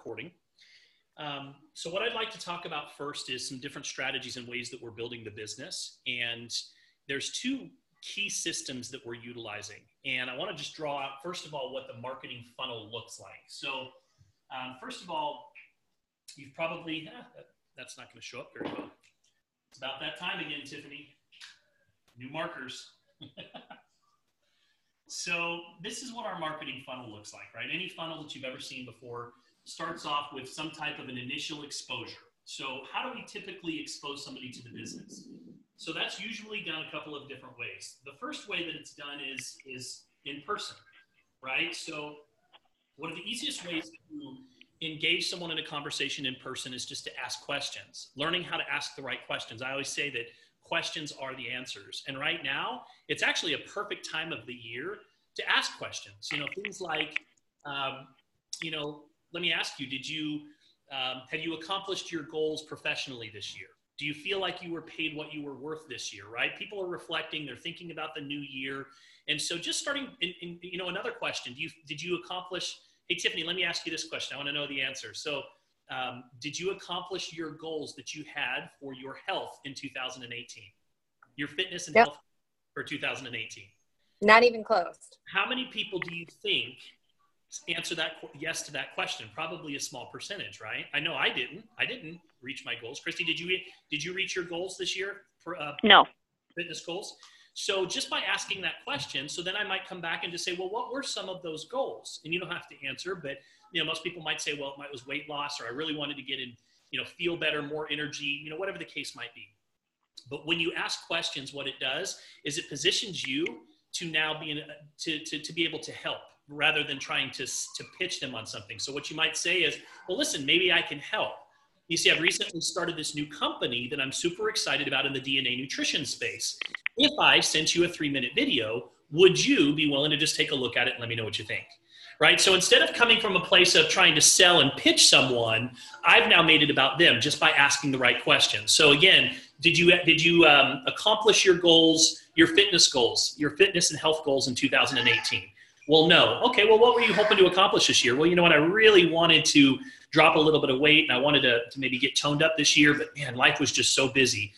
recording. So what I'd like to talk about first is some different strategies and ways that we're building the business. And there's two key systems that we're utilizing. And I want to just draw out, first of all, what the marketing funnel looks like. So first of all, you've probably, that's not going to show up very well. It's about that time again, Tiffany. New markers. So this is what our marketing funnel looks like, right? Any funnel that you've ever seen before starts off with some type of an initial exposure. So how do we typically expose somebody to the business? So that's usually done a couple of different ways. The first way that it's done is in person, right? So one of the easiest ways to engage someone in a conversation in person is just to ask questions, learning how to ask the right questions. I always say that questions are the answers. And right now, it's actually a perfect time of the year to ask questions. You know, things like, let me ask you, have you accomplished your goals professionally this year? Do you feel like you were paid what you were worth this year, right? People are reflecting, they're thinking about the new year. And so just starting, another question, did you accomplish, hey, Tiffany, let me ask you this question. I want to know the answer. So did you accomplish your goals that you had for your health in 2018? Your fitness and health for 2018? Not even close. How many people do you think answer that yes to that question? Probably a small percentage, right? I know I didn't reach my goals. Christy, did you reach your goals this year for no fitness goals? So just by asking that question, so then I might come back and just say, well, what were some of those goals? And you don't have to answer, but most people might say, well, it was weight loss, or I really wanted to get in, feel better, more energy, whatever the case might be. But when you ask questions, what it does is it positions you to now be to be able to help, rather than trying to pitch them on something. So what you might say is, well, listen, maybe I can help. You see, I've recently started this new company that I'm super excited about in the DNA nutrition space. If I sent you a 3-minute video, would you be willing to just take a look at it and let me know what you think? Right? So instead of coming from a place of trying to sell and pitch someone, I've now made it about them just by asking the right questions. So again, did you accomplish your goals, your fitness and health goals in 2018? Well, no. Okay, well, what were you hoping to accomplish this year? Well, you know what? I really wanted to drop a little bit of weight, and I wanted to maybe get toned up this year, but man, life was just so busy.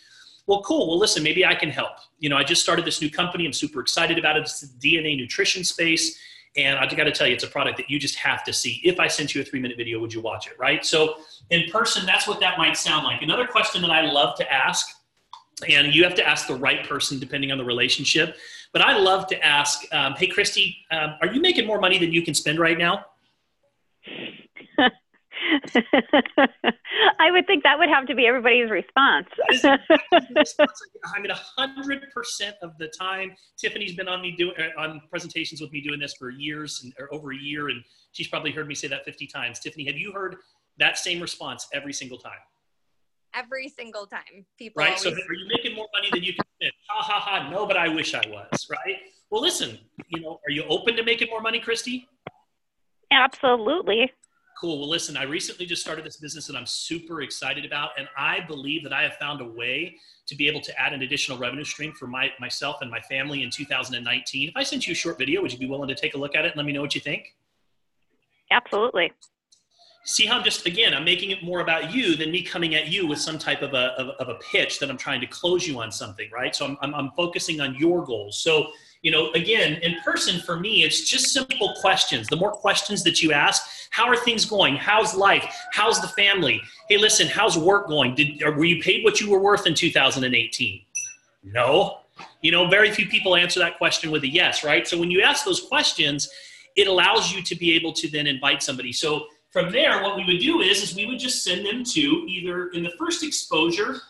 Well, cool. Well, listen, maybe I can help. I just started this new company. I'm super excited about it. It's the DNA nutrition space. And I got to tell you, it's a product that you just have to see. If I sent you a 3-minute video, would you watch it, right? So in person, that's what that might sound like. Another question that I love to ask, and you have to ask the right person depending on the relationship, but I love to ask, hey, Christy, are you making more money than you can spend right now? I would think that would have to be everybody's response. I mean, 100% of the time, Tiffany's been on presentations with me doing this for years, or over a year, and she's probably heard me say that 50 times. Tiffany, have you heard that same response every single time? Every single time. People right? So are you making more money than you can spend? Ha, ha, ha. No, but I wish I was, right? Well, listen, are you open to making more money, Christy? Absolutely. Cool. Well, listen, I recently just started this business that I'm super excited about, and I believe that I have found a way to be able to add an additional revenue stream for myself and my family in 2019. If I sent you a short video, would you be willing to take a look at it and let me know what you think? Absolutely. See how I'm making it more about you than me coming at you with some type of a pitch that I'm trying to close you on something, right? So I'm focusing on your goals. So, again, in person for me, it's just simple questions. The more questions that you ask, how are things going? How's life? How's the family? Hey, listen, how's work going? Were you paid what you were worth in 2018? No. Very few people answer that question with a yes, right? So when you ask those questions, it allows you to be able to then invite somebody. So from there, what we would do is we would just send them to either, in the first exposure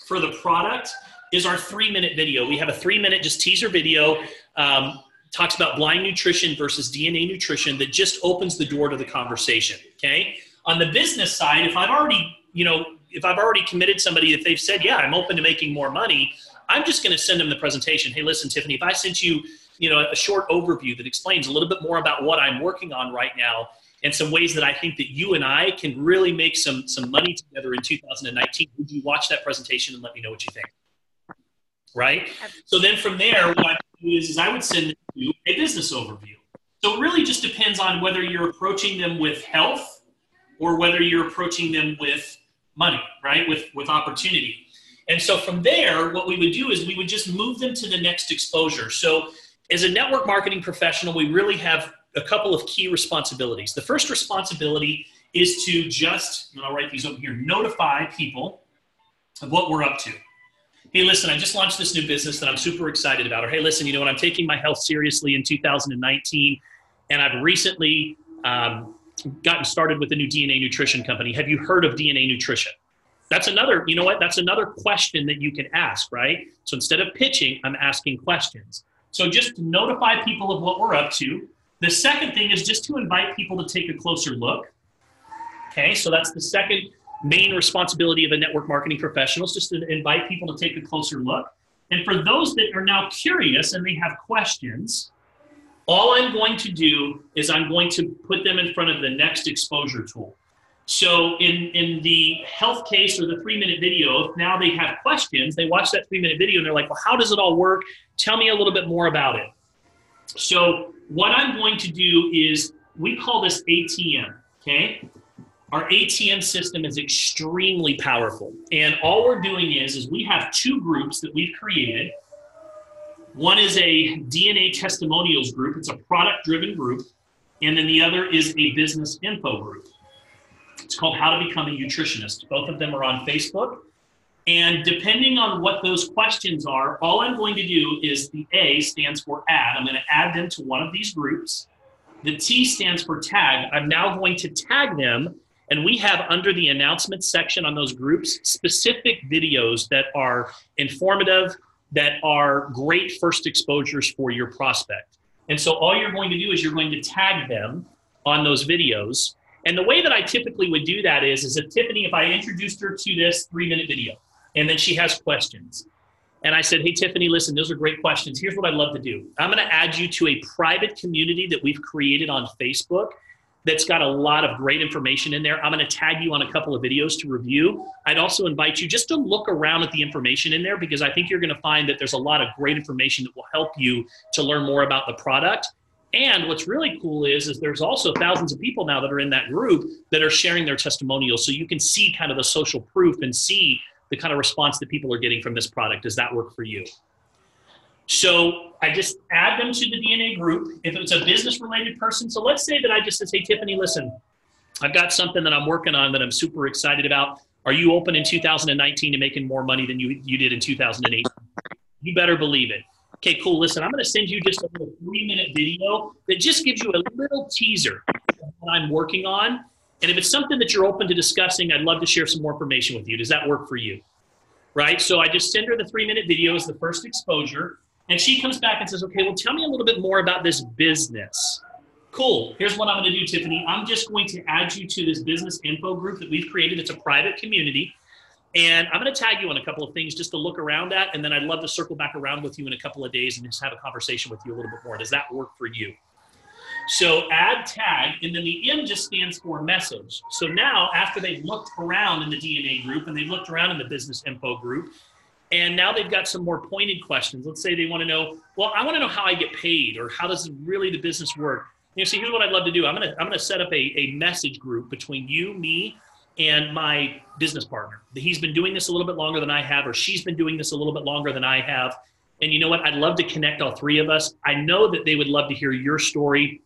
for the product is our 3-minute video. We have a 3-minute just teaser video, talks about blind nutrition versus DNA nutrition that just opens the door to the conversation, okay? On the business side, if I've already committed somebody, if they've said, yeah, I'm open to making more money, I'm just gonna send them the presentation. Hey, listen, Tiffany, if I sent you, a short overview that explains a little bit more about what I'm working on right now, and some ways that I think that you and I can really make some money together in 2019. Would you watch that presentation and let me know what you think? Right? So then from there, what I do is I would send you a business overview. So it really just depends on whether you're approaching them with health or whether you're approaching them with money, right? With opportunity. And so from there, what we would do is we would just move them to the next exposure. So as a network marketing professional, we really have a couple of key responsibilities. The first responsibility is to just, and I'll write these over here, notify people of what we're up to. Hey, listen, I just launched this new business that I'm super excited about. Or, hey, listen, you know what, I'm taking my health seriously in 2019, and I've recently gotten started with a new DNA nutrition company. Have you heard of DNA nutrition? That's another, you know what, that's another question that you can ask, right? So instead of pitching, I'm asking questions. So just to notify people of what we're up to. The second thing is just to invite people to take a closer look. Okay, so that's the second main responsibility of a network marketing professional, is just to invite people to take a closer look. And for those that are now curious and they have questions, all I'm going to do is I'm going to put them in front of the next exposure tool. So in the health case or the 3-minute video, if now they have questions, they watch that 3-minute video and they're like, well, how does it all work? Tell me a little bit more about it. So what I'm going to do is, we call this ATM, okay? Our ATM system is extremely powerful. And all we're doing is we have 2 groups that we've created. One is a DNA testimonials group. It's a product-driven group. And then the other is a business info group. It's called How to Become a Nutritionist. Both of them are on Facebook. And depending on what those questions are, all I'm going to do is the A stands for add. I'm going to add them to one of these groups. The T stands for tag. I'm now going to tag them. And we have, under the announcements section on those groups, specific videos that are informative, that are great first exposures for your prospect. And so all you're going to do is you're going to tag them on those videos. And the way that I typically would do that is that Tiffany, if I introduced her to this 3-minute video, and then she has questions, and I said, hey, Tiffany, listen, those are great questions. Here's what I'd love to do. I'm going to add you to a private community that we've created on Facebook that's got a lot of great information in there. I'm going to tag you on a couple of videos to review. I'd also invite you just to look around at the information in there, because I think you're going to find that there's a lot of great information that will help you to learn more about the product. And what's really cool is there's also thousands of people now that are in that group that are sharing their testimonials. So you can see kind of the social proof and see the kind of response that people are getting from this product. Does that work for you? So I just add them to the DNA group. If it's a business-related person, so let's say that I just say, Tiffany, listen, I've got something that I'm working on that I'm super excited about. Are you open in 2019 to making more money than you did in 2008? You better believe it. Okay, cool. Listen, I'm going to send you just a little 3-minute video that just gives you a little teaser of what I'm working on. And if it's something that you're open to discussing, I'd love to share some more information with you. Does that work for you? Right? So I just send her the 3-minute video as the first exposure. And she comes back and says, okay, well, tell me a little bit more about this business. Cool. Here's what I'm going to do, Tiffany. I'm just going to add you to this business info group that we've created. It's a private community. And I'm going to tag you on a couple of things just to look around at. And then I'd love to circle back around with you in a couple of days and just have a conversation with you a little bit more. Does that work for you? So add tag, and then the M just stands for message. So now after they've looked around in the DNA group and they've looked around in the business info group, and now they've got some more pointed questions. Let's say they want to know, well, I want to know how I get paid, or how does really the business work? You know, see, here's what I'd love to do. I'm going to set up a message group between you, me, and my business partner. He's been doing this a little bit longer than I have, or she's been doing this a little bit longer than I have. And you know what? I'd love to connect all 3 of us. I know that they would love to hear your story.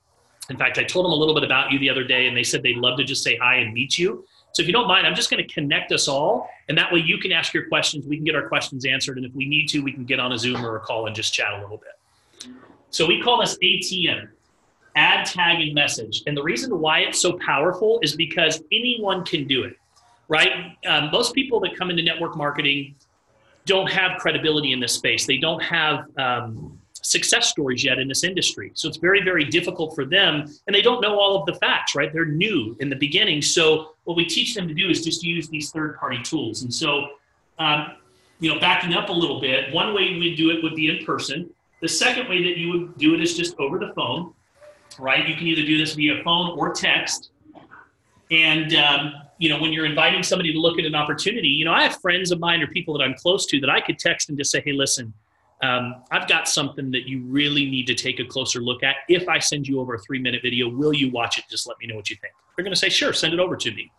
In fact, I told them a little bit about you the other day, and they said they'd love to just say hi and meet you. So if you don't mind, I'm just going to connect us all, and that way you can ask your questions, we can get our questions answered, and if we need to, we can get on a Zoom or a call and just chat a little bit. So we call this ATM, add, tag, and message. And the reason why it's so powerful is because anyone can do it, right? Most people that come into network marketing don't have credibility in this space. They don't have success stories yet in this industry. So it's very, very difficult for them, and they don't know all of the facts, right? They're new in the beginning. So what we teach them to do is just use these third-party tools. And so, backing up a little bit, one way we do it would be in person. The second way that you would do it is just over the phone, right? You can either do this via phone or text. And, when you're inviting somebody to look at an opportunity, I have friends of mine or people that I'm close to that I could text and just say, hey, listen, I've got something that you really need to take a closer look at. If I send you over a 3-minute video, will you watch it? Just let me know what you think. They're going to say, sure, send it over to me.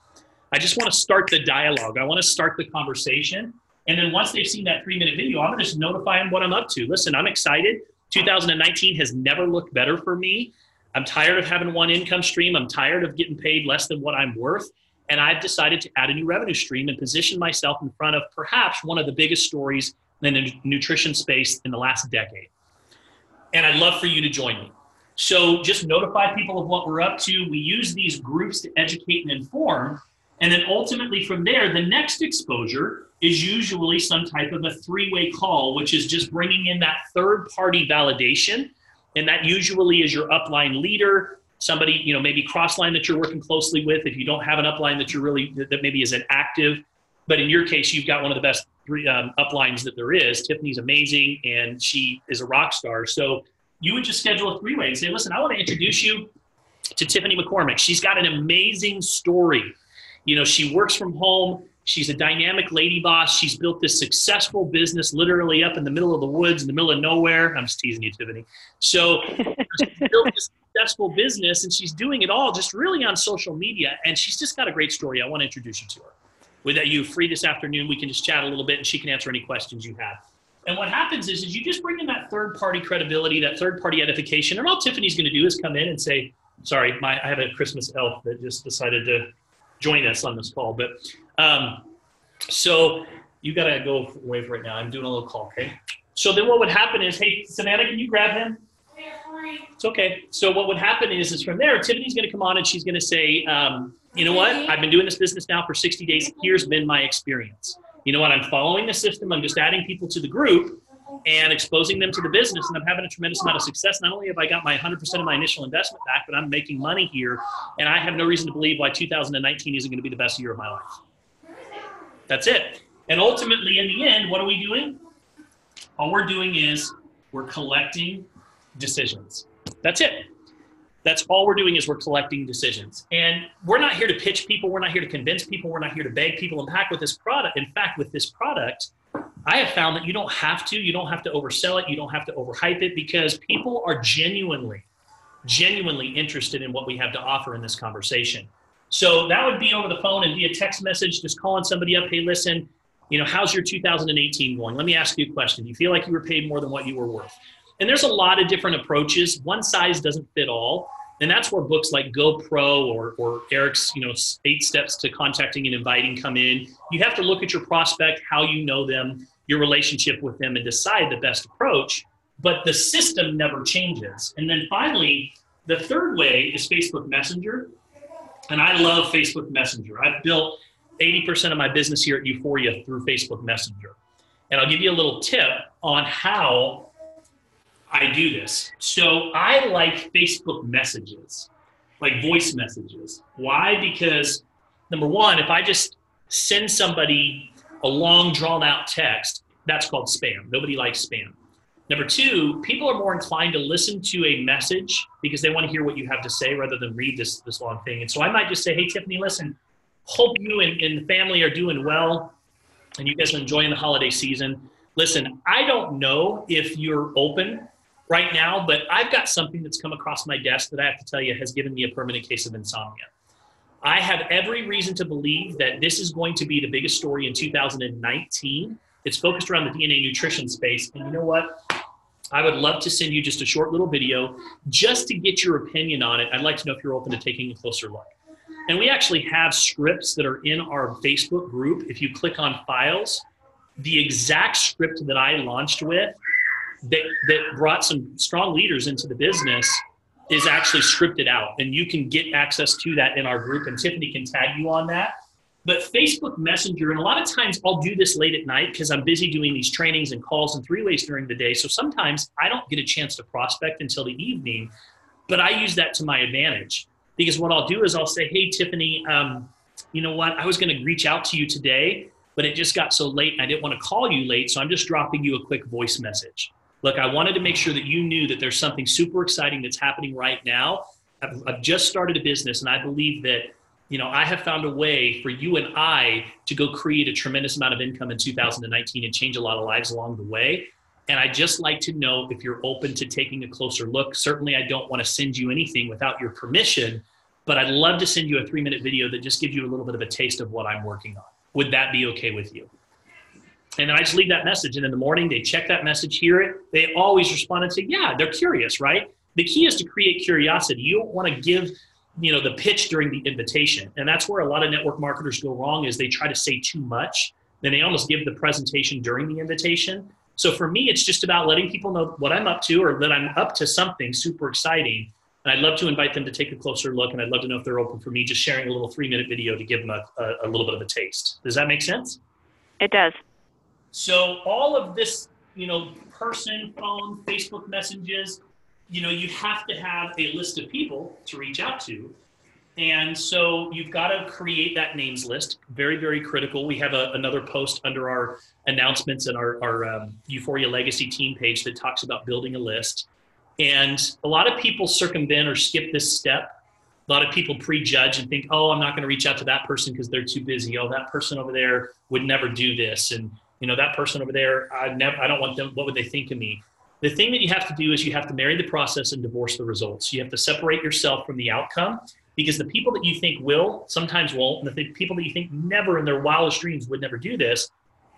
I just want to start the dialogue. I want to start the conversation. And then once they've seen that 3-minute video, I'm going to just notify them what I'm up to. Listen, I'm excited. 2019 has never looked better for me. I'm tired of having one income stream. I'm tired of getting paid less than what I'm worth. And I've decided to add a new revenue stream and position myself in front of perhaps one of the biggest stories in the nutrition space in the last decade. And I'd love for you to join me. So just notify people of what we're up to. We use these groups to educate and inform. And then ultimately from there, the next exposure is usually some type of a 3-way call, which is just bringing in that third-party validation. And that usually is your upline leader, somebody, maybe cross-line that you're working closely with. If you don't have an upline that maybe isn't active, but in your case, you've got one of the best uplines that there is. Tiffany's amazing, and she is a rock star. So you would just schedule a 3-way and say, listen, I want to introduce you to Tiffany McCormick. She's got an amazing story. She works from home. She's a dynamic lady boss. She's built this successful business literally up in the middle of the woods, in the middle of nowhere. I'm just teasing you, Tiffany. So she's built this successful business, and she's doing it all just really on social media. And she's just got a great story. I want to introduce you to her. With that, you free this afternoon, we can just chat a little bit, and she can answer any questions you have. And what happens is you just bring in that third-party credibility, that third-party edification. And all Tiffany's going to do is come in and say, sorry, I have a Christmas elf that just decided to join us on this call. But so you got to go away for right now. I'm doing a little call, okay? So then what would happen is, hey, Savannah, can you grab him? It's okay. So what would happen is from there, Tiffany's going to come on and she's going to say, you know what? I've been doing this business now for 60 days. Here's been my experience. You know what? I'm following the system. I'm just adding people to the group and exposing them to the business. And I'm having a tremendous amount of success. Not only have I got my 100% of my initial investment back, but I'm making money here. And I have no reason to believe why 2019 isn't going to be the best year of my life. That's it. And ultimately, in the end, what are we doing? All we're doing is we're collecting decisions. That's it. That's all we're doing is we're collecting decisions. And we're not here to pitch people. We're not here to convince people. We're not here to beg people. In fact, with this product, I have found that you don't have to oversell it. You don't have to overhype it, because people are genuinely interested in what we have to offer in this conversation. So that would be over the phone and via text message, just calling somebody up. Hey, listen, how's your 2018 going? Let me ask you a question. Do you feel like you were paid more than what you were worth? And there's a lot of different approaches. One size doesn't fit all. And that's where books like Go Pro or Eric's, 8 Steps to Contacting and Inviting come in. You have to look at your prospect, how you know them, your relationship with them, and decide the best approach. But the system never changes. And then finally, the third way is Facebook Messenger. And I love Facebook Messenger. I've built 80% of my business here at Uforia through Facebook Messenger. And I'll give you a little tip on how I do this. So I like Facebook messages, like voice messages. Why? Because number one, if I just send somebody a long drawn out text, that's called spam. Nobody likes spam. Number two, people are more inclined to listen to a message because they want to hear what you have to say rather than read this long thing. And so I might just say, hey, Tiffany, listen, hope you and the family are doing well and you guys are enjoying the holiday season. Listen, I don't know if you're open right now, but I've got something that's come across my desk that I have to tell you has given me a permanent case of insomnia. I have every reason to believe that this is going to be the biggest story in 2019. It's focused around the DNA nutrition space. And you know what? I would love to send you just a short little video just to get your opinion on it. I'd like to know if you're open to taking a closer look. And we actually have scripts that are in our Facebook group. If you click on files, the exact script that I launched with that brought some strong leaders into the business is actually scripted out. And you can get access to that in our group, and Tiffany can tag you on that. But Facebook Messenger, and a lot of times I'll do this late at night because I'm busy doing these trainings and calls and 3-ways during the day. So sometimes I don't get a chance to prospect until the evening, but I use that to my advantage because what I'll do is I'll say, hey, Tiffany, you know what? I was going to reach out to you today, but it just got so late and I didn't want to call you late. So I'm just dropping you a quick voice message. Look, I wanted to make sure that you knew that there's something super exciting that's happening right now. I've just started a business, and I believe that, I have found a way for you and I to go create a tremendous amount of income in 2019 and change a lot of lives along the way. And I'd just like to know if you're open to taking a closer look. Certainly, I don't want to send you anything without your permission, but I'd love to send you a 3-minute video that just gives you a little bit of a taste of what I'm working on. Would that be okay with you? And then I just leave that message. And in the morning, they check that message, hear it. They always respond and say, yeah, they're curious, right? The key is to create curiosity. You don't want to give, the pitch during the invitation. And that's where a lot of network marketers go wrong, is they try to say too much. Then they almost give the presentation during the invitation. So for me, it's just about letting people know what I'm up to, or that I'm up to something super exciting. And I'd love to invite them to take a closer look. And I'd love to know if they're open for me just sharing a little 3-minute video to give them a little bit of a taste. Does that make sense? It does. So all of this, person, phone, Facebook messages, you have to have a list of people to reach out to. And so you've got to create that names list. Very, very critical. We have another post under our announcements and our Uforia Legacy team page that talks about building a list. And a lot of people circumvent or skip this step. A lot of people prejudge and think, oh, I'm not going to reach out to that person because they're too busy. Oh, that person over there would never do this. And, that person over there, I don't want them. What would they think of me? The thing that you have to do is you have to marry the process and divorce the results. You have to separate yourself from the outcome, because the people that you think will sometimes won't. And the people that you think never in their wildest dreams would never do this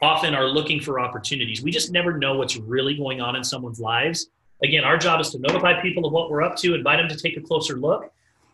often are looking for opportunities. We just never know what's really going on in someone's lives. Again, our job is to notify people of what we're up to, invite them to take a closer look.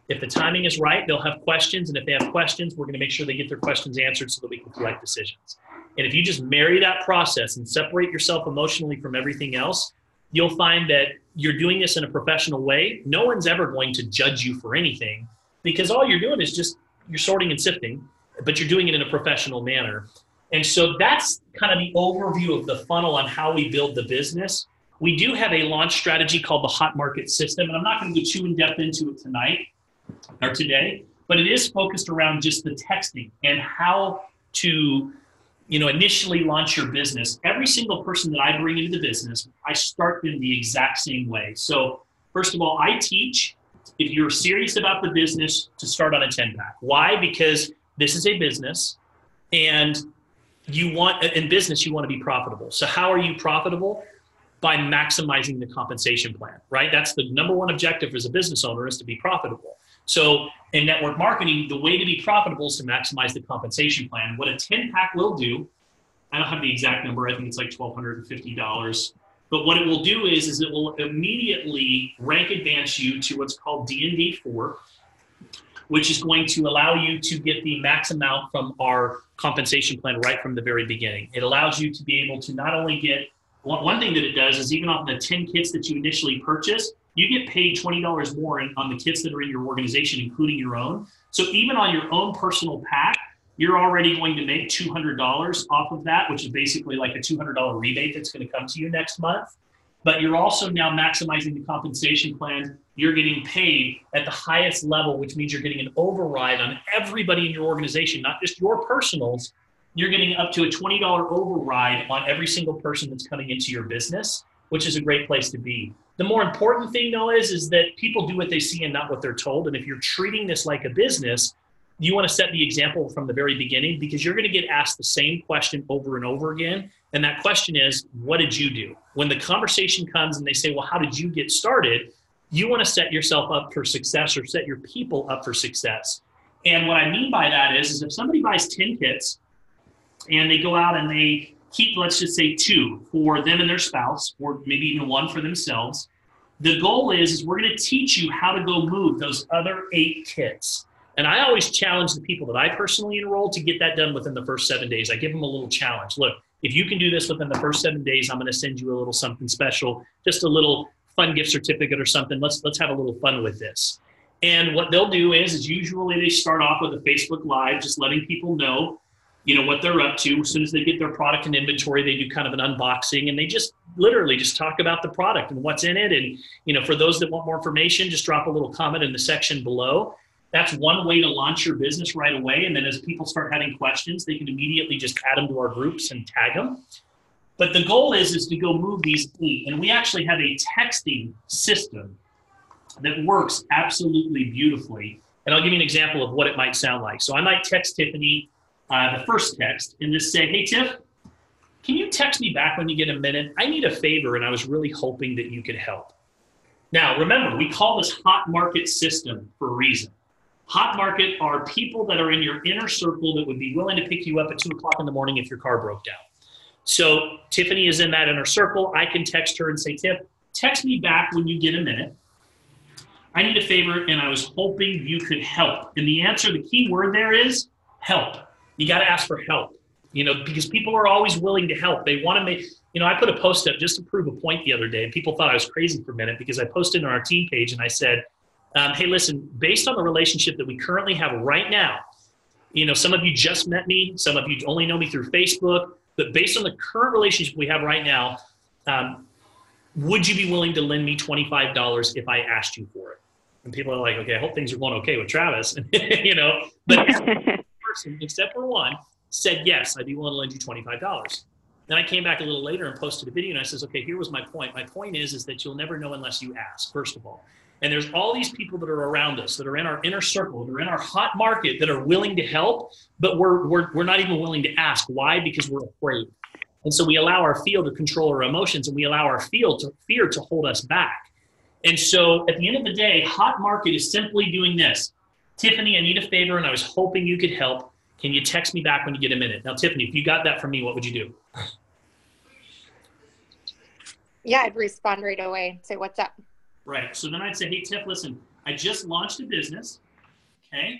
If the timing is right, they'll have questions. And if they have questions, we're going to make sure they get their questions answered so that we can collect decisions. And if you just marry that process and separate yourself emotionally from everything else, you'll find that you're doing this in a professional way. No one's ever going to judge you for anything, because all you're doing is just, you're sorting and sifting, but you're doing it in a professional manner. And so that's kind of the overview of the funnel on how we build the business. We do have a launch strategy called the Hot Market System, and I'm not going to go too in depth into it tonight or today, but it is focused around just the texting and how to initially launch your business. Every single person that I bring into the business, I start them the exact same way. So first of all, I teach, if you're serious about the business, to start on a 10-pack. Why? Because this is a business, and in business, you want to be profitable. So how are you profitable? By maximizing the compensation plan, right? That's the number one objective as a business owner, is to be profitable. So in network marketing, the way to be profitable is to maximize the compensation plan. What a 10-pack will do, I don't have the exact number, I think it's like $1,250. But what it will do is it will immediately rank advance you to what's called D&D 4, which is going to allow you to get the max amount from our compensation plan right from the very beginning. It allows you to be able to not only get, one thing that it does is, even off the 10 kits that you initially purchase, you get paid $20 more on the kits that are in your organization, including your own. So even on your own personal pack, you're already going to make $200 off of that, which is basically like a $200 rebate that's going to come to you next month. But you're also now maximizing the compensation plan. You're getting paid at the highest level, which means you're getting an override on everybody in your organization, not just your personals. You're getting up to a $20 override on every single person that's coming into your business, which is a great place to be. The more important thing, though, is that people do what they see and not what they're told. And if you're treating this like a business, you want to set the example from the very beginning, because you're going to get asked the same question over and over again. And that question is, what did you do? When the conversation comes and they say, well, how did you get started? You want to set yourself up for success, or set your people up for success. And what I mean by that is if somebody buys 10 kits and they go out and they keep, let's just say 2 for them and their spouse, or maybe even 1 for themselves, the goal is we're going to teach you how to go move those other 8 kits. And I always challenge the people that I personally enroll to get that done within the first 7 days. I give them a little challenge. Look, if you can do this within the first 7 days, I'm going to send you a little something special, just a little fun gift certificate or something. Let's have a little fun with this. And what they'll do is usually they start off with a Facebook Live, just letting people know, what they're up to. As soon as they get their product and inventory, they do kind of an unboxing, and they just literally just talk about the product and what's in it. And, for those that want more information, just drop a little comment in the section below. That's one way to launch your business right away. And then as people start having questions, they can immediately just add them to our groups and tag them. But the goal is to go move these 8. And we actually have a texting system that works absolutely beautifully. And I'll give you an example of what it might sound like. So I might text Tiffany the first text and just say, hey, Tiff, can you text me back when you get a minute? I need a favor, and I was really hoping that you could help. Now, remember, we call this hot market system for a reason. Hot market are people that are in your inner circle that would be willing to pick you up at 2 o'clock in the morning if your car broke down. So Tiffany is in that inner circle. I can text her and say, Tiff, text me back when you get a minute. I need a favor, and I was hoping you could help. And the answer, the key word there is help. You got to ask for help, because people are always willing to help. They want to make, I put a post up just to prove a point the other day, and people thought I was crazy for a minute because I posted on our team page and I said, hey, listen, based on the relationship that we currently have right now, some of you just met me, some of you only know me through Facebook, but based on the current relationship we have right now, would you be willing to lend me $25 if I asked you for it? And people are like, okay, I hope things are going okay with Travis, but every person except for one said, yes, I'd be willing to lend you $25. Then I came back a little later and posted a video and I says, okay, here was my point. My point is that you'll never know unless you ask, first of all. And there's all these people that are around us, that are in our inner circle, that are in our hot market, that are willing to help, but we're not even willing to ask. Why? Because we're afraid. And so we allow our fear to control our emotions, and we allow our fear to hold us back. And so at the end of the day, hot market is simply doing this. Tiffany, I need a favor, and I was hoping you could help. Can you text me back when you get a minute? Now, Tiffany, if you got that from me, what would you do? Yeah, I'd respond right away. Say, what's up? Right. So then I'd say, hey, Tiff, listen, I just launched a business. Okay.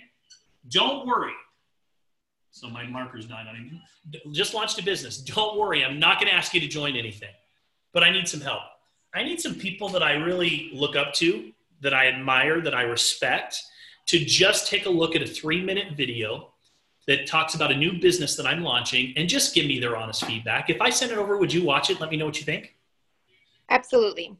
Don't worry. So my marker's dying on him. Just launched a business. Don't worry. I'm not going to ask you to join anything, but I need some help. I need some people that I really look up to, that I admire, that I respect, to just take a look at a 3-minute video that talks about a new business that I'm launching and just give me their honest feedback. If I send it over, would you watch it? Let me know what you think. Absolutely.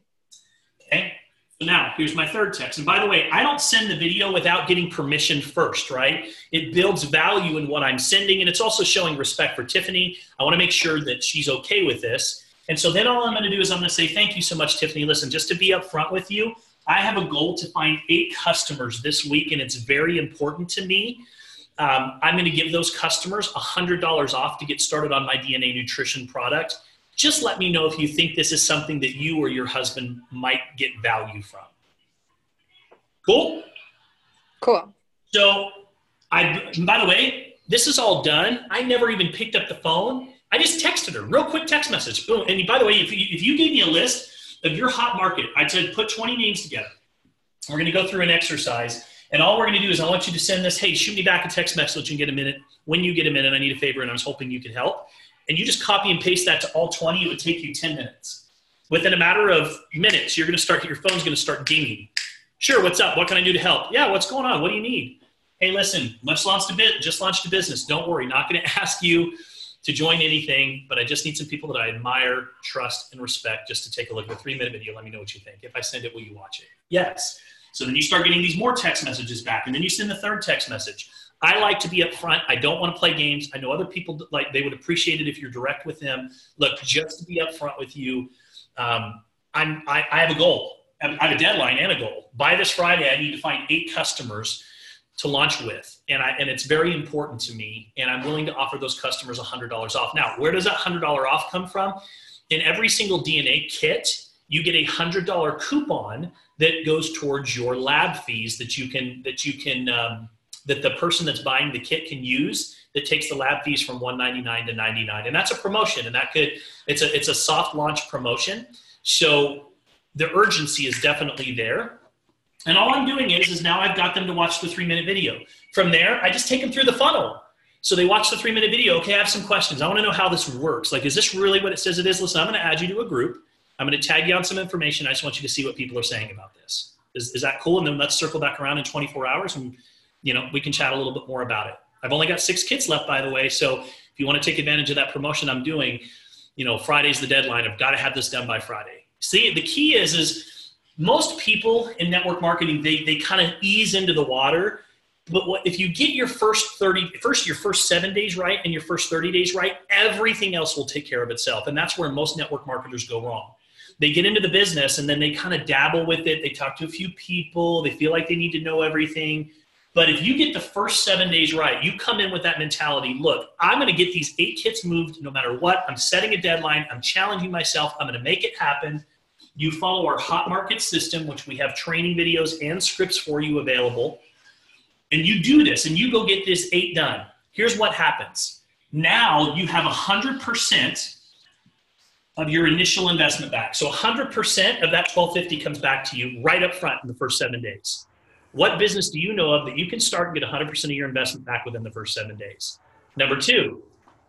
Okay. So now here's my third text. And by the way, I don't send the video without getting permission first, right? It builds value in what I'm sending. And it's also showing respect for Tiffany. I want to make sure that she's okay with this. And so then all I'm going to do is I'm going to say, thank you so much, Tiffany. Listen, just to be upfront with you, I have a goal to find 8 customers this week, and it's very important to me. I'm going to give those customers $100 off to get started on my DNA nutrition product. Just let me know if you think this is something that you or your husband might get value from. Cool? Cool. So, by the way, this is all done. I never even picked up the phone. I just texted her, real quick text message. Boom. And by the way, if you gave me a list of your hot market, I said put 20 names together. We're going to go through an exercise. And all we're going to do is I want you to send this, hey, shoot me back a text message and get a minute. When you get a minute, I need a favor, and I was hoping you could help. And you just copy and paste that to all 20. It would take you 10 minutes. Within a matter of minutes, your phone's going to start dinging. Sure, what's up? What can I do to help? Yeah, what's going on? What do you need? Hey, listen, just launched a business. Don't worry, not going to ask you to join anything, but I just need some people that I admire, trust, and respect just to take a look at a 3-minute video. Let me know what you think. If I send it, will you watch it? Yes. So then you start getting these more text messages back, and then you send the third text message. I like to be upfront. I don't want to play games. I know other people, they would appreciate it if you're direct with them. Look, just to be upfront with you, I have a goal. I have a deadline and a goal. By this Friday, I need to find 8 customers to launch with, and it's very important to me, and I'm willing to offer those customers $100 off. Now, where does that $100 off come from? In every single DNA kit, you get a $100 coupon that goes towards your lab fees that the person that's buying the kit can use, that takes the lab fees from $199 to $99. And that's a promotion, and it's a soft launch promotion. So the urgency is definitely there. And all I'm doing is now I've got them to watch the 3-minute video. From there, I just take them through the funnel. So they watch the 3-minute video. Okay, I have some questions. I want to know how this works. Like, is this really what it says it is? Listen, I'm going to add you to a group. I'm going to tag you on some information. I just want you to see what people are saying about this. Is that cool? And then let's circle back around in 24 hours and we can chat a little bit more about it. I've only got 6 kits left, by the way. So if you want to take advantage of that promotion I'm doing, Friday's the deadline. I've got to have this done by Friday. See, the key is most people in network marketing, they kind of ease into the water. But if you get your first 7 days right and your first 30 days right, everything else will take care of itself. And that's where most network marketers go wrong. They get into the business and then they kind of dabble with it. They talk to a few people. They feel like they need to know everything. But if you get the first 7 days right, you come in with that mentality, look, I'm going to get these 8 kits moved no matter what. I'm setting a deadline. I'm challenging myself. I'm going to make it happen. You follow our hot market system, which we have training videos and scripts for you available. And you do this and you go get this 8 done. Here's what happens. Now you have 100% of your initial investment back. So 100% of that $1,250 comes back to you right up front in the first 7 days. What business do you know of that you can start and get 100% of your investment back within the first 7 days? Number 2,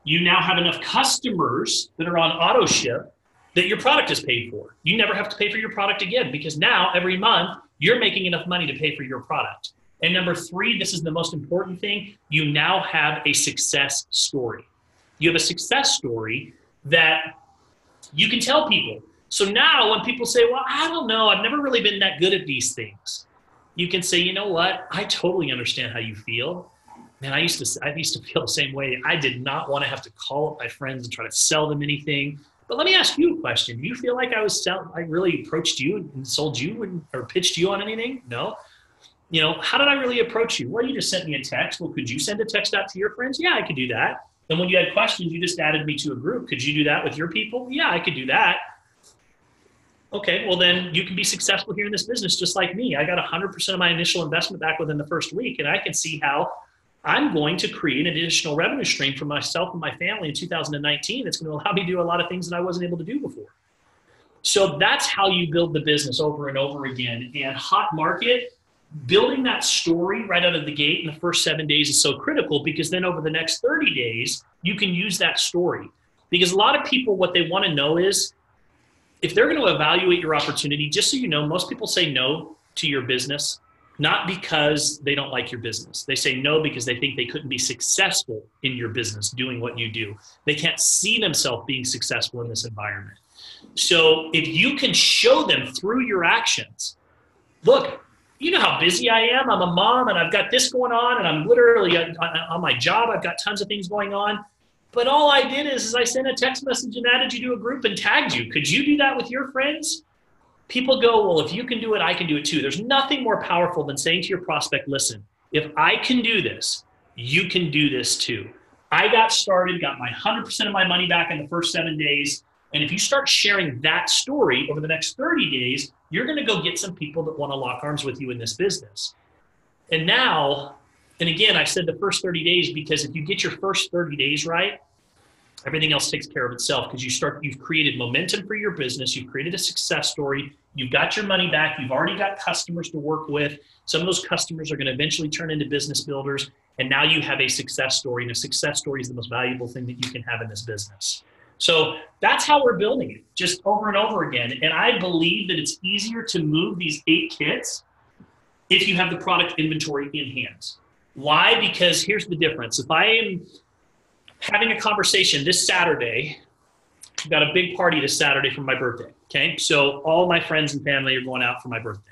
you now have enough customers that are on auto ship that your product is paid for. You never have to pay for your product again because now every month you're making enough money to pay for your product. And number 3, this is the most important thing, you now have a success story. You have a success story that you can tell people. So now when people say, well, I don't know, I've never really been that good at these things. You can say, you know what? I totally understand how you feel. Man, I used to feel the same way. I did not want to have to call up my friends and try to sell them anything. But let me ask you a question. Do you feel like I really approached you and sold you or pitched you on anything? No. You know, how did I really approach you? Well, you just sent me a text. Well, could you send a text out to your friends? Yeah, I could do that. And when you had questions, you just added me to a group. Could you do that with your people? Yeah, I could do that. Okay, well then you can be successful here in this business just like me. I got 100% of my initial investment back within the first week, and I can see how I'm going to create an additional revenue stream for myself and my family in 2019 that's going to allow me to do a lot of things that I wasn't able to do before. So that's how you build the business over and over again. And hot market, building that story right out of the gate in the first 7 days is so critical because then over the next 30 days, you can use that story. Because a lot of people, what they want to know is, if they're going to evaluate your opportunity, just so you know, most people say no to your business, not because they don't like your business. They say no because they think they couldn't be successful in your business doing what you do. They can't see themselves being successful in this environment. So if you can show them through your actions, look, you know how busy I am. I'm a mom and I've got this going on and I'm literally on my job. I've got tons of things going on. But all I did is I sent a text message and added you to a group and tagged you. Could you do that with your friends? People go, well, if you can do it, I can do it too. There's nothing more powerful than saying to your prospect, listen, if I can do this, you can do this too. I got started, got my 100% of my money back in the first 7 days. And if you start sharing that story over the next 30 days, you're going to go get some people that want to lock arms with you in this business. And now, and again, I said the first 30 days because if you get your first 30 days right, everything else takes care of itself because you've created momentum for your business. You've created a success story. You've got your money back. You've already got customers to work with. Some of those customers are going to eventually turn into business builders. And now you have a success story. And a success story is the most valuable thing that you can have in this business. So that's how we're building it, just over and over again. And I believe that it's easier to move these 8 kits if you have the product inventory in hand. Why? Because here's the difference. If I am having a conversation this Saturday, I've got a big party this Saturday for my birthday, okay? So all my friends and family are going out for my birthday.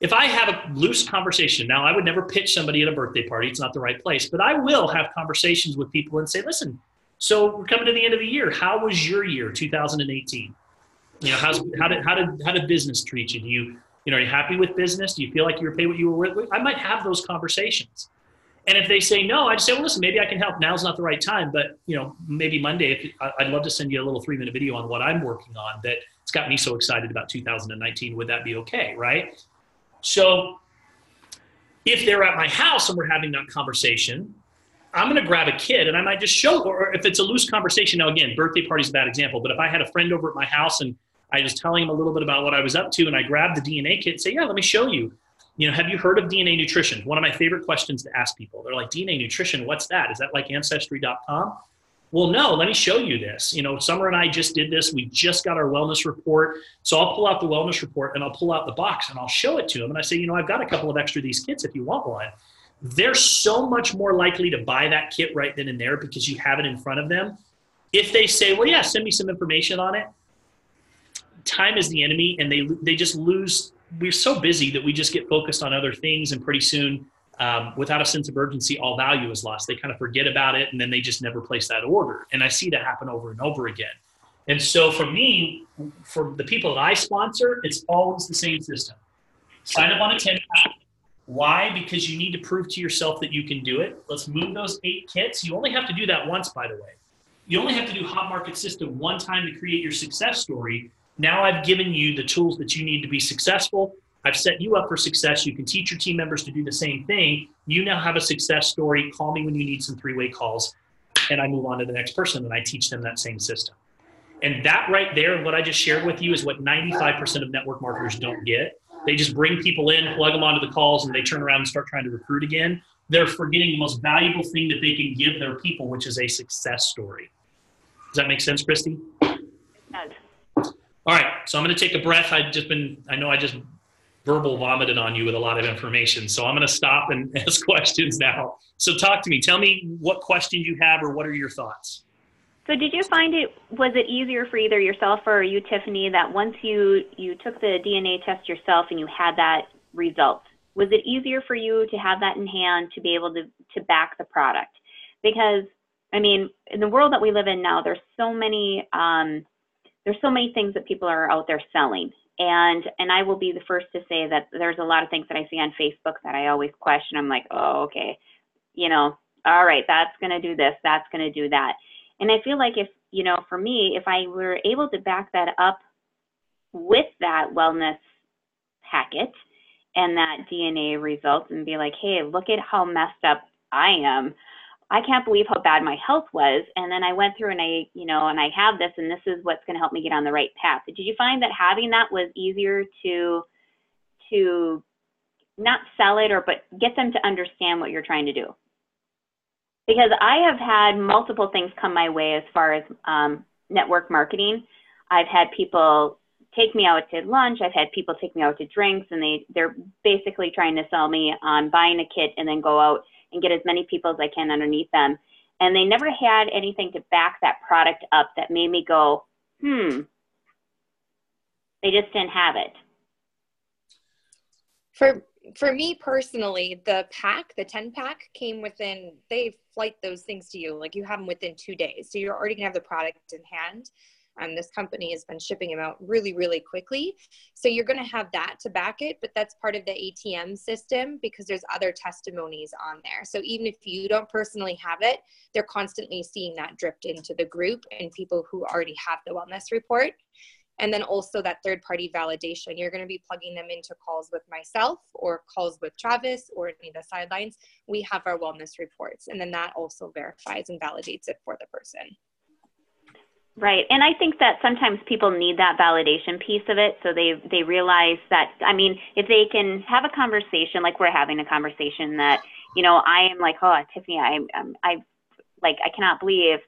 If I have a loose conversation, now I would never pitch somebody at a birthday party, it's not the right place, but I will have conversations with people and say, listen, so we're coming to the end of the year. How was your year, 2018? You know, how did business treat you? Are you happy with business? Do you feel like you were paid what you were worth? I might have those conversations. And if they say no, I just say, well, listen, maybe I can help. Now's not the right time, but maybe Monday, I'd love to send you a little 3-minute video on what I'm working on that it's got me so excited about 2019. Would that be okay, right? So if they're at my house and we're having that conversation, I'm going to grab a kit and I might just show, or if it's a loose conversation, now again, birthday party's a bad example, but if I had a friend over at my house and I was telling him a little bit about what I was up to and I grabbed the DNA kit and say, yeah, let me show you. Have you heard of DNA nutrition? One of my favorite questions to ask people. They're like, DNA nutrition, what's that? Is that like ancestry.com? Well, no, let me show you this. Summer and I just did this. We just got our wellness report. So I'll pull out the wellness report and I'll pull out the box and I'll show it to them. And I say, I've got a couple of extra of these kits if you want one. They're so much more likely to buy that kit right then and there because you have it in front of them. If they say, well, yeah, send me some information on it. Time is the enemy and they just lose. We're so busy that we just get focused on other things and pretty soon, without a sense of urgency, all value is lost. They kind of forget about it and then they just never place that order. And I see that happen over and over again. And so for me, for the people that I sponsor, it's always the same system. Sign up on a 10-pack. Why? Because you need to prove to yourself that you can do it. Let's move those 8 kits. You only have to do that once, by the way. You only have to do Hot Market System one time to create your success story. Now I've given you the tools that you need to be successful. I've set you up for success. You can teach your team members to do the same thing. You now have a success story. Call me when you need some 3-way calls. And I move on to the next person and I teach them that same system. And that right there, what I just shared with you, is what 95% of network marketers don't get. They just bring people in, plug them onto the calls, and they turn around and start trying to recruit again. They're forgetting the most valuable thing that they can give their people, which is a success story. Does that make sense, Christy? It does. All right, so I'm going to take a breath. I know I just verbal vomited on you with a lot of information, so I'm going to stop and ask questions now. So talk to me. Tell me what questions you have, or what are your thoughts? So did you find was it easier for either yourself or you, Tiffany, that once you took the DNA test yourself and you had that result, was it easier for you to have that in hand to be able to back the product? Because, I mean, in the world that we live in now, there's so many things that people are out there selling. And I will be the first to say that there's a lot of things that I see on Facebook that I always question. I'm like, oh, okay, all right, that's going to do this, that's going to do that. And I feel like if, for me, if I were able to back that up with that wellness packet and that DNA results and be like, hey, look at how messed up I am. I can't believe how bad my health was. And then I went through and I have this, and this is what's going to help me get on the right path. Did you find that having that was easier to not sell it, but get them to understand what you're trying to do? Because I have had multiple things come my way as far as network marketing. I've had people take me out to lunch. I've had people take me out to drinks, and they're basically trying to sell me on buying a kit and then go out and get as many people as I can underneath them. And they never had anything to back that product up that made me go, They just didn't have it. For me personally, the 10 pack came within, they flight those things to you. Like, you have them within 2 days. So you're already gonna have the product in hand. This company has been shipping them out really, really quickly. So you're going to have that to back it, but that's part of the ATM system because there's other testimonies on there. So even if you don't personally have it, they're constantly seeing that dripped into the group and people who already have the wellness report. And then also that third-party validation. You're going to be plugging them into calls with myself or calls with Travis or any of the sidelines. We have our wellness reports, and then that also verifies and validates it for the person. Right. And I think that sometimes people need that validation piece of it. So they realize that, I mean, if they can have a conversation, like we're having a conversation that, I am like, oh, Tiffany, I cannot believe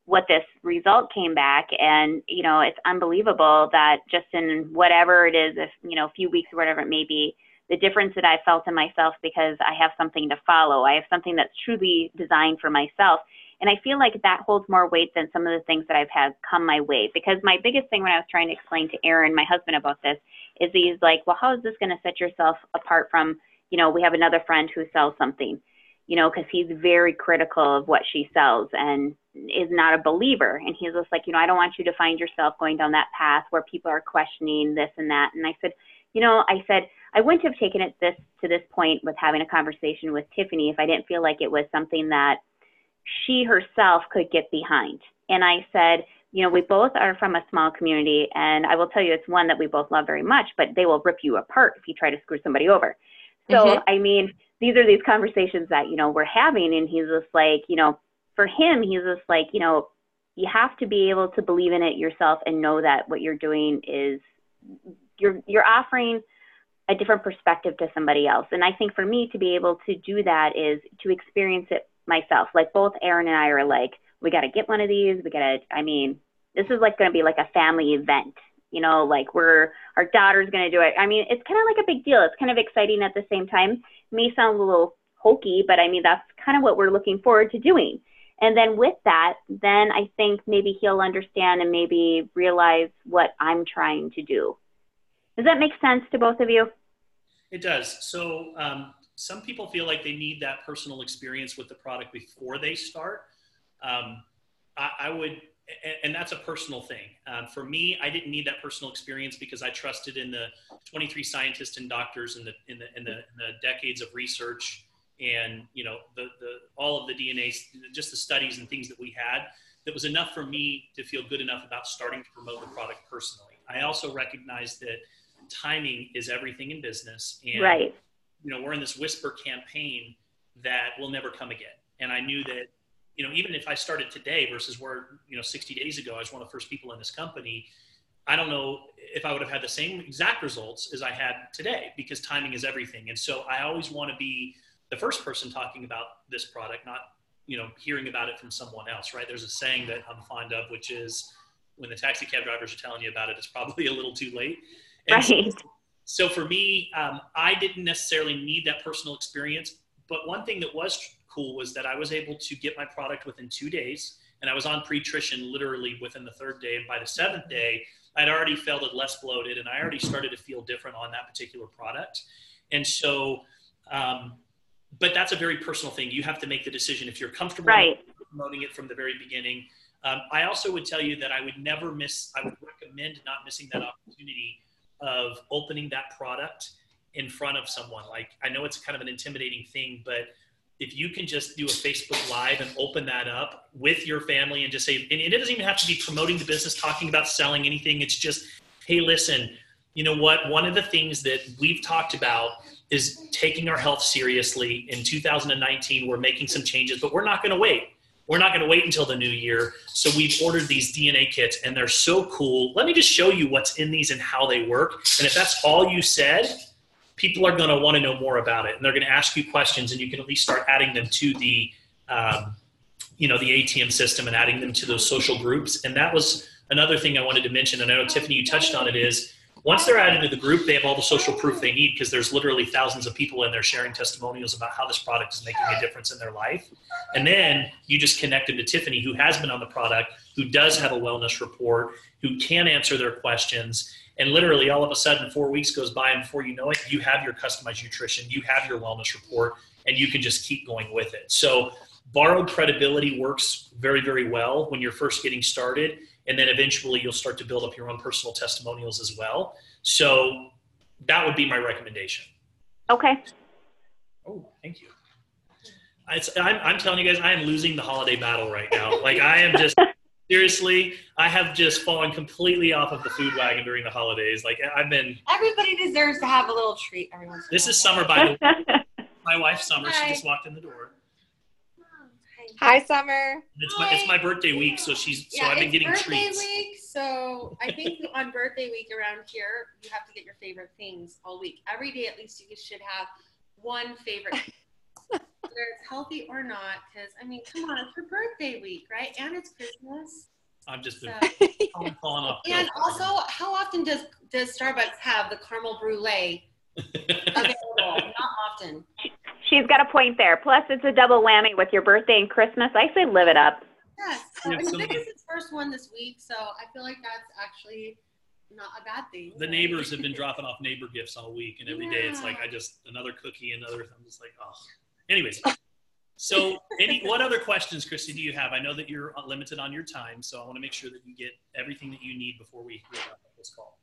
what this result came back. And, it's unbelievable that just in whatever it is, if, a few weeks or whatever it may be, the difference that I felt in myself because I have something to follow. I have something that's truly designed for myself. And I feel like that holds more weight than some of the things that I've had come my way. Because my biggest thing when I was trying to explain to Aaron, my husband, about this, is he's like, well, how is this going to set yourself apart from, we have another friend who sells something, because he's very critical of what she sells and is not a believer. And he's just like, I don't want you to find yourself going down that path where people are questioning this and that. And I said, I wouldn't have taken it to this point with having a conversation with Tiffany if I didn't feel like it was something that she herself could get behind. And I said, we both are from a small community, and I will tell you, it's one that we both love very much, but they will rip you apart if you try to screw somebody over. So, I mean, these are these conversations that, we're having, and he's just like, for him, he's just like, you have to be able to believe in it yourself and know that what you're doing is you're offering a different perspective to somebody else. And I think for me to be able to do that is to experience it myself. Like both Aaron and I are like, we got to get one of these. This is like going to be like a family event, like our daughter's going to do it. I mean, it's kind of like a big deal. It's kind of exciting at the same time. It may sound a little hokey, but I mean, that's kind of what we're looking forward to doing. And then with that, then I think maybe he'll understand and maybe realize what I'm trying to do. Does that make sense to both of you? It does. So some people feel like they need that personal experience with the product before they start. I would and that's a personal thing. For me, I didn't need that personal experience because I trusted in the 23 scientists and doctors in the decades of research and, you know, all of the DNA, just the studies and things that we had. That was enough for me to feel good enough about starting to promote the product personally. I also recognize that timing is everything in business. And, right. you know, we're in this whisper campaign that will never come again. And I knew that, you know, even if I started today versus where, you know, 60 days ago, I was one of the first people in this company, I don't know if I would have had the same exact results as I had today, because timing is everything. And so I always want to be the first person talking about this product, not, you know, hearing about it from someone else, right? There's a saying that I'm fond of, which is when the taxi cab drivers are telling you about it, it's probably a little too late. And right. so for me, I didn't necessarily need that personal experience, but one thing that was cool was that I was able to get my product within 2 days, and I was on pre-trition literally within the 3rd day. And by the 7th day, I'd already felt it less bloated, and I already started to feel different on that particular product. And so, but that's a very personal thing. You have to make the decision if you're comfortable right. promoting it from the very beginning. I also would tell you that I would recommend not missing that opportunity of opening that product in front of someone. Like, I know it's kind of an intimidating thing, but if you can just do a Facebook Live and open that up with your family and just say, and it doesn't even have to be promoting the business, talking about selling anything. It's just, hey, listen, you know what? One of the things that we've talked about is taking our health seriously. In 2019, we're making some changes, but we're not going to wait. We're not going to wait until the new year. So we've ordered these DNA kits, and they're so cool. Let me just show you what's in these and how they work. And if that's all you said, people are going to want to know more about it, and they're going to ask you questions, and you can at least start adding them to the, you know, the ATM system and adding them to those social groups. And that was another thing I wanted to mention. And I know, Tiffany, you touched on it, is once they're added to the group, they have all the social proof they need, because there's literally thousands of people in there sharing testimonials about how this product is making a difference in their life. And then you just connect them to Tiffany, who has been on the product, who does have a wellness report, who can answer their questions. And literally all of a sudden 4 weeks goes by, and before you know it, you have your customized nutrition, you have your wellness report, and you can just keep going with it. So borrowed credibility works very, very well when you're first getting started. And then eventually you'll start to build up your own personal testimonials as well. So that would be my recommendation. Okay. Oh, thank you. I'm telling you guys, I am losing the holiday battle right now. Like, I am just, seriously, I have just fallen completely off of the food wagon during the holidays. Like, Everybody deserves to have a little treat every once in a while. This is Summer, by the way. My wife, Summer, Hi. She just walked in the door. Hi, Summer. It's my birthday week, so I've been getting treats. It's birthday week, so I think on birthday week around here, you have to get your favorite things all week. Every day, at least, you should have one favorite, whether it's healthy or not. Because I mean, come on, it's your birthday week, right? And it's Christmas. I've just been falling off. And also, how often does Starbucks have the caramel brulee available? Not often. She's got a point there. Plus, it's a double whammy with your birthday and Christmas. I say live it up. Yes. So, and Vic is his first one this week, so I feel like that's actually not a bad thing. The neighbors have been dropping off neighbor gifts all week, and every day it's like another cookie, I'm just like, oh. Anyways, so what other questions, Christy, do you have? I know that you're limited on your time, so I want to make sure that you get everything that you need before we wrap up this call.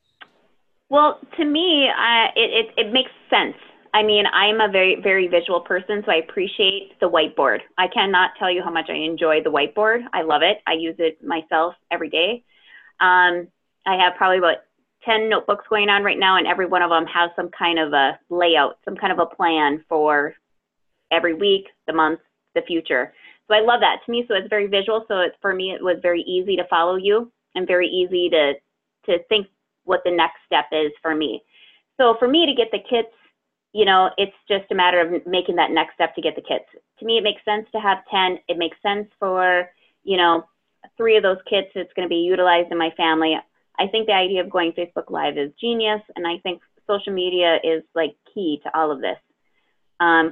Well, to me, it makes sense. I mean, I'm a very, very visual person, so I appreciate the whiteboard. I cannot tell you how much I enjoy the whiteboard. I love it. I use it myself every day. I have probably about 10 notebooks going on right now, and every one of them has some kind of a layout, some kind of a plan for every week, the month, the future. So I love that. To me, so it's very visual. So for me, it was very easy to follow you and very easy to think what the next step is for me. So for me to get the kits, you know, it's just a matter of making that next step to get the kits. To me, it makes sense to have 10. It makes sense for, you know, 3 of those kits that's going to be utilized in my family. I think the idea of going Facebook Live is genius, and I think social media is like key to all of this.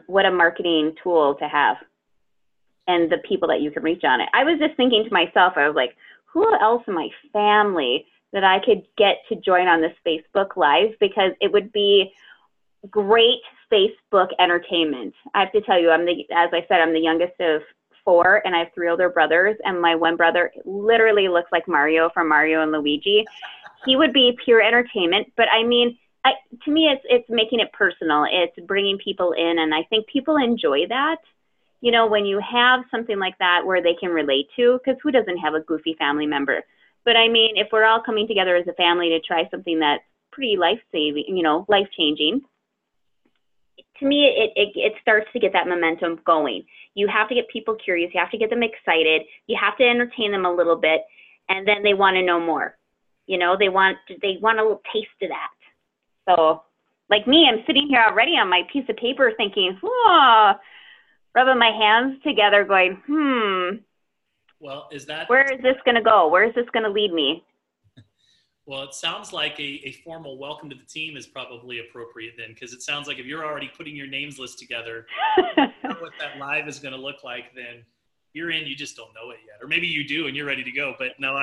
What a marketing tool to have, and the people that you can reach on it. I was just thinking to myself, I was like, who else in my family that I could get to join on this Facebook Live, because it would be great Facebook entertainment. I have to tell you, as I said, I'm the youngest of 4 and I have 3 older brothers, and my one brother literally looks like Mario from Mario and Luigi. He would be pure entertainment, but I mean, to me, it's making it personal. It's bringing people in, and I think people enjoy that. You know, when you have something like that where they can relate to, because who doesn't have a goofy family member? But I mean, if we're all coming together as a family to try something that's pretty life-saving, you know, life-changing, to me, it starts to get that momentum going. You have to get people curious. You have to get them excited. You have to entertain them a little bit, and then they want to know more. You know, they want a little taste of that. So, like me, I'm sitting here already on my piece of paper thinking, rubbing my hands together going, Well, where is this going to go? Where is this going to lead me? Well, it sounds like a formal welcome to the team is probably appropriate then, because it sounds like if you're already putting your names list together, what that live is going to look like, then you're in, you just don't know it yet. Or maybe you do and you're ready to go. But no,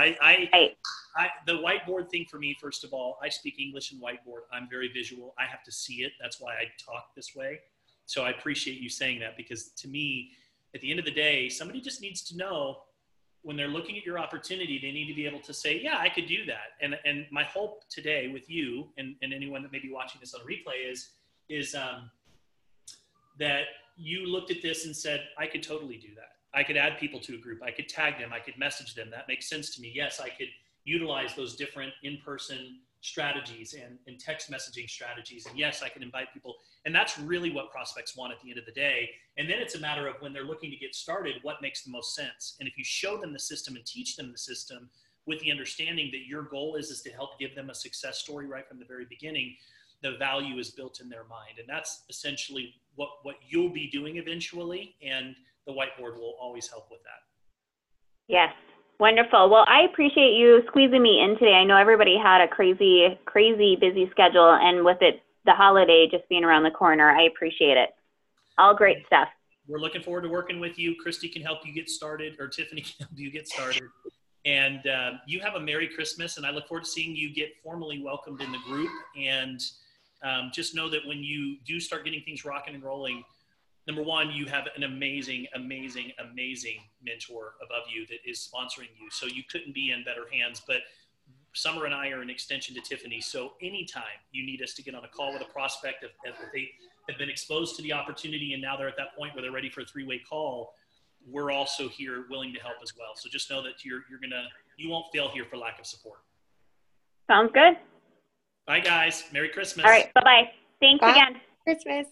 the whiteboard thing for me, first of all, I speak English in whiteboard. I'm very visual. I have to see it. That's why I talk this way. So I appreciate you saying that, because to me, at the end of the day, somebody just needs to know when they're looking at your opportunity, they need to be able to say, yeah, I could do that. And my hope today with you and anyone that may be watching this on replay is that you looked at this and said, I could totally do that. I could add people to a group. I could tag them. I could message them. That makes sense to me. Yes, I could utilize those different in-person strategies and text messaging strategies. And yes, I can invite people. And that's really what prospects want at the end of the day. And then it's a matter of when they're looking to get started, what makes the most sense. And if you show them the system and teach them the system with the understanding that your goal is to help give them a success story right from the very beginning, the value is built in their mind. And that's essentially what you'll be doing eventually. And the whiteboard will always help with that. Yes. Wonderful. Well, I appreciate you squeezing me in today. I know everybody had a crazy, crazy busy schedule, and with it, the holiday just being around the corner, I appreciate it. All great stuff. We're looking forward to working with you. Christy can help you get started, or Tiffany can help you get started. And you have a Merry Christmas, and I look forward to seeing you get formally welcomed in the group. And just know that when you do start getting things rocking and rolling, number one, you have an amazing, amazing, amazing mentor above you that is sponsoring you. So you couldn't be in better hands. But Summer and I are an extension to Tiffany. So anytime you need us to get on a call with a prospect, if they have been exposed to the opportunity and now they're at that point where they're ready for a 3-way call, we're also here willing to help as well. So just know that you won't fail here for lack of support. Sounds good. Bye, guys. Merry Christmas. All right. Bye-bye. Thanks Bye. again. Christmas.